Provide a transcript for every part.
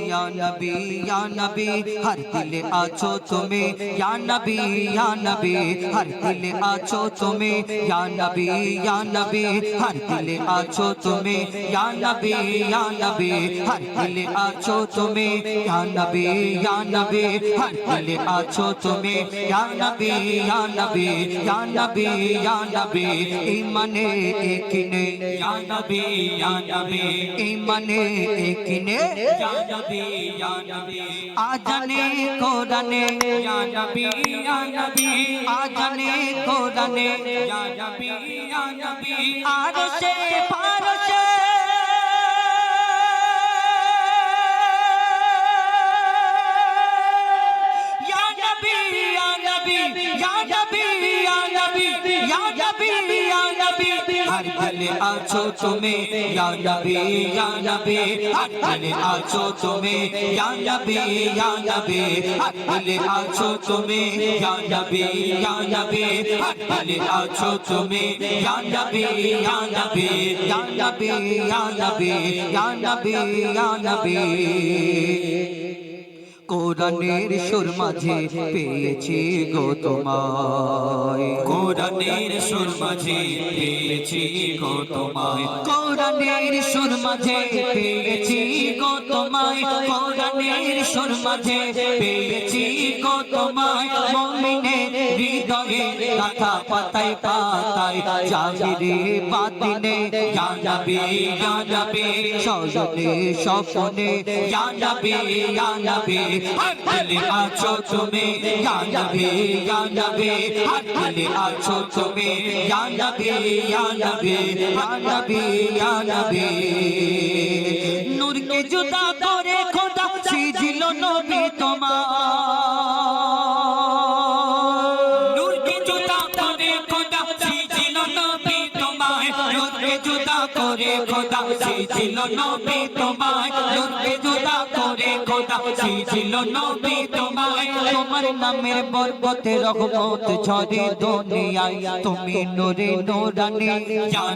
या नबी हर दिल आछो तुम्हें या नबी हर दिल आछो तुम्हें या नबी हर दिल आछो तुम्हें या नबी हर दिल आछो तुम्हें या नबी हर दिल आछो तुम्हें या नबी ईमाने एकिने या नबी ईमाने एकिने या नबी आजाने कोराने या नबी आजाने कोराने या नबी आरशे फारशे या नबी हर दिल आछो तुम्हें या नबी हर दिल आछो तुम्हें या नबी हर दिल आछो तुम्हें या नबी हर दिल आछो तुम्हें या नबी কোরআনের সুর মাঝে পেয়েছি গো তোমায় কোরআনের সুর মাঝে পেয়েছি গো তোমায় কোরআনের সুর মাঝে পেয়েছি গো তোমায় কোরআনের সুর মাঝে পেয়েছি গো তোমায় মুমিনের হৃদয়ে কথা পাতায় পাতায় জাহিরে বাতিনে ইয়া নবী সজনে স্বপনে ইয়া নবী हर दिल आछो तुम्हें या नबी हर दिल आछो तुम्हें या नबी नूर के जुदा करे खुदा सीजिल नबी तुम्हार नूर के जुदा करे खुदा सीजिल नबी तुम्हार नूर के जुदा करे खुदा सीजिल नबी तुम्हार नूर के जुदा करे खुदा सीजिल नबी तुम्हार তোমার নামের বরকতে রহমত ঝরে দুনিয়ায় তুমি নূরে নূরানী या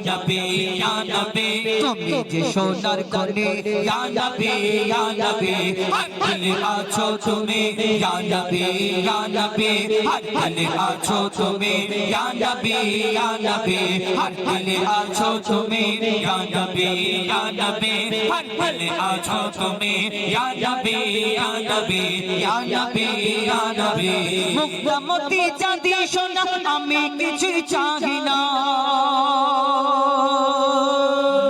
नबी তুমি যে সোনার খনি ইয়া নবী हर दिल आछो तुम्हें या नबी हर दिल आछो तुम्हें या नबी हर दिल आछो तुम्हें या नबी हर दिल आछो तुम्हें या नबी মুক্তামতি চাঁদি সোনা আমি কিছুই চাহি না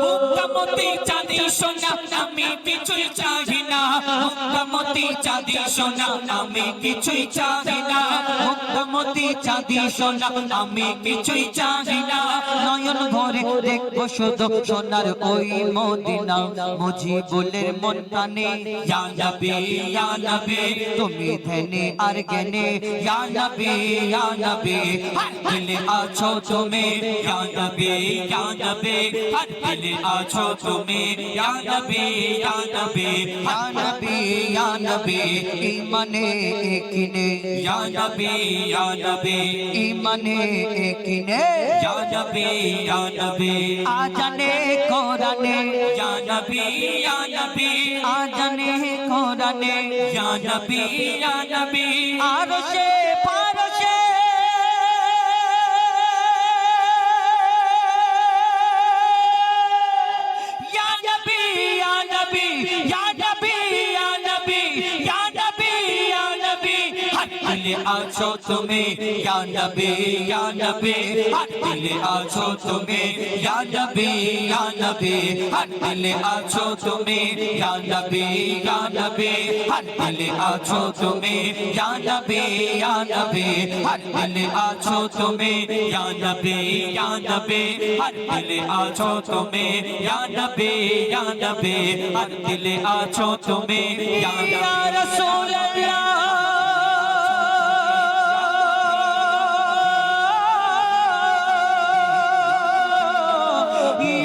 মুক্তামতি চাঁদি সোনা আমি কিছুই চাহি না মুক্তামতি চাঁদি সোনা আমি কিছুই চাহি না মুক্তামতি চাঁদি সোনা আমি কিছুই চাহি না নয়ন ভরে দেখবো শুধু সোনার ওই মদিনা মুজিবুলের মন প্রাণে या नबी তুমি ধ্যানে আর জ্ঞানে ইয়া নবী हर दिल आछो तुम्हें या नबी हर दिल आछो तुम्हें या नबी ইয়া নবী ইমানে একিনে या नबी ইমানে একিনে या नबी আজানে কোরআনে या नबी আজানে কোরআনে या नबी আরশে ফারশে ইয়া নবী हर दिल आछो तुम्हें या नबी हर दिल आछो तुम्हें या नबी हर दिल आछो तुम्हें या नबी हर दिल आछो तुम्हें या नबी हर दिल आछो तुम्हें या नबी हर दिल आछो तुम्हें या नबी हर दिल आछो तुम्हें या या रसूल अल्लाह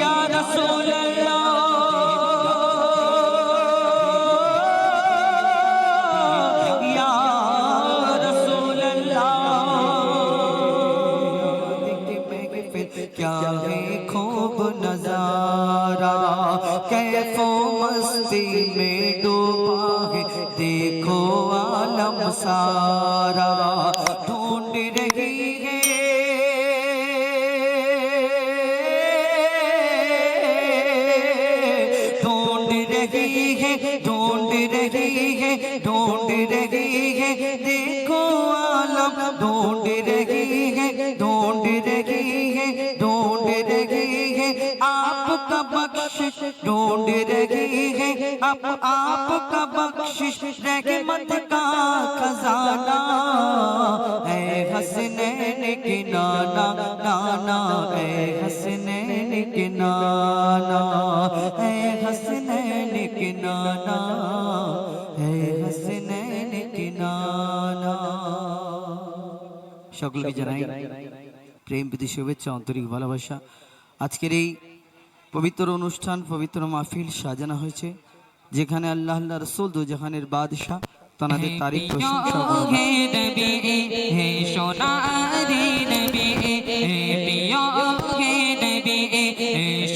या रसूल अल्लाह या रसूल अल्लाह क्या है खूब नजारा कैफो मस्ती में डूबा सारा ढूंढ रही है ढूंढ रही है ढूंढ रही है ढूंढ रही है देखो आलम ढूंढ रही है ढूंढ रही है ढूंढ रही है आपका बख्शिश ढूंढ रही है अब आपका बख्शिश रहमत का खजाना है हसनैन के नाना नाना है हसनैन के नाना है हसनैन के नाना है हसनैन के नाना সকলকে জানাই প্রেম প্রীতি শুভেচ্ছা আন্তরিক ভালোবাসা। আজকের এই পবিত্র অনুষ্ঠান পবিত্র মাহফিল সাজানো হয়েছে যেখানে আল্লাহ আল্লাহ রাসূল দু জাহানের বাদশা তানাদের তারিফ প্রশংসা হে নবী হে সোনারি নবী প্রিয় হে নবী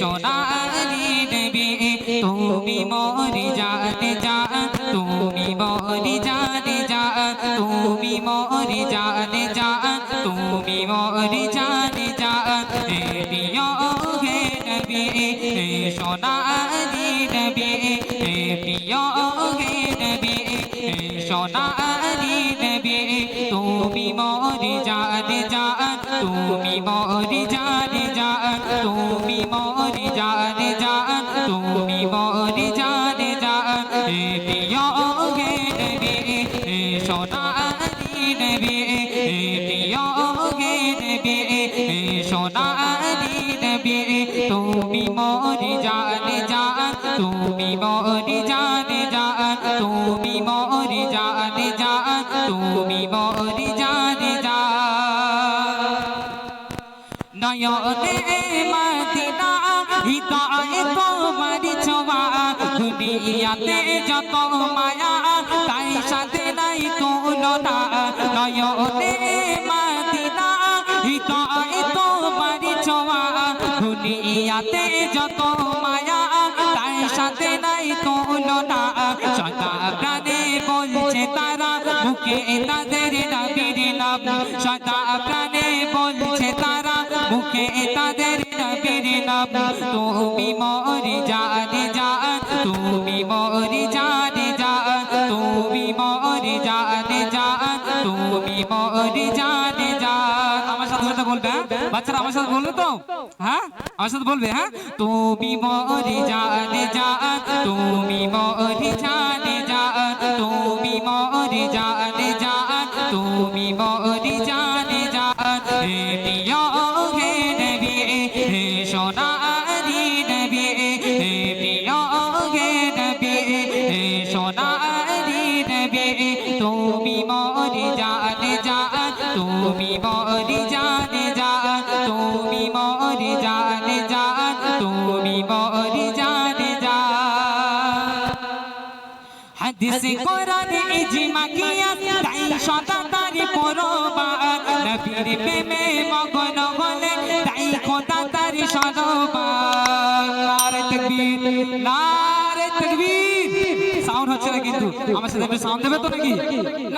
সোনারি নবী তুমি মোরি জান জান তুমি মোরি জান জান তুমি মোরি জান জান তুমি মোরি জান জান প্রিয় হে নবী সোনারি নবী প্রিয় হে নবী সোনারি নবী তুমি মোরি জান জান তুমি মোরি জান জান তুমি মোরি জান জান তুমি মোরি জান জান প্রিয় হে নবী সোনারি নবী প্রিয় হে নবী সোনারি নবী তুমি মোরি জান জান তুমি মোরি জান জান তুমি মোরি জান জান তুমি মোরি জান জান নয়নে মদিনা হৃদয়ে তোমার ছোঁয়া দুনিয়াতে যত মায়া তাই সাথে নাই তুলনা নয়নে মদিনা হৃদয়ে তোমার ছোঁয়া দুনিয়াতে যত মায়া তাই সাথে নাই তুলনা সদা প্রাণে বলছে তারা মুখে তাদের নবীর নাম সদা প্রাণে বলছে তারা মুখে তাদের নবীর নাম তুমি মোরি জান জান তুমি মোরি জান জান তুমি মোরি জান জান তুমি মোরি জান জান আমার সাথে বলবে বাচ্চারা আমার সাথে বলবে তো হ্যাঁ আমার সাথে বলবে হ্যাঁ তুমি মোরি জান জান তুমি মোরি জান জান তুমি মোরি জান জান তুমি মোরি জান জান প্রিয় হে নবী সোনারি নবী প্রিয় হে নবী সোনারি নবী তুমি মোরি জান জান তুমি মোরি জান জান তুমি মোরি জান জান তুমি মোরি জান জান হাদিস কোরআন ইজমা কিয়া তাই সদা তারি পরবান নবীর প্রেমে মগন হলে তাই খোদা তারি সরবান নারে তাকবীর নারে তাকবীর সাউন্ড হচ্ছে না কিন্তু আমার সাথে একটু সাউন্ড দেবে তো নাকি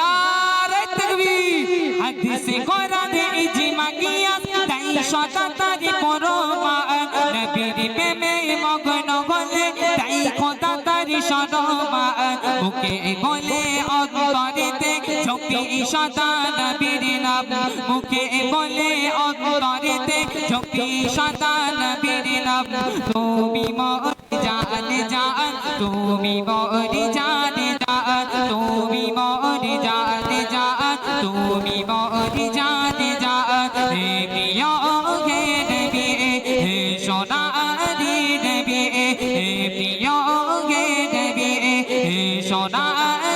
নারে তাকবীর হাদিস কোরআন ইজমা কিয়া তাই সদা তারি পরবান নবীর প্রেমে মগন হলে তাই খোদা তারি সরবান মুখে বলে অন্তরেতে ঝোঁকি সদা নবীর নাম মুখে বলে অন্তরেতে ঝোঁকি সদা নবীর নাম তুমি মোরি জান জান তুমি মোরি জান জান তুমি মোরি জান জান তুমি মোরি জান জান প্রিয় হে নবী সোনারি নবী প্রিয় হে নবী সোনারি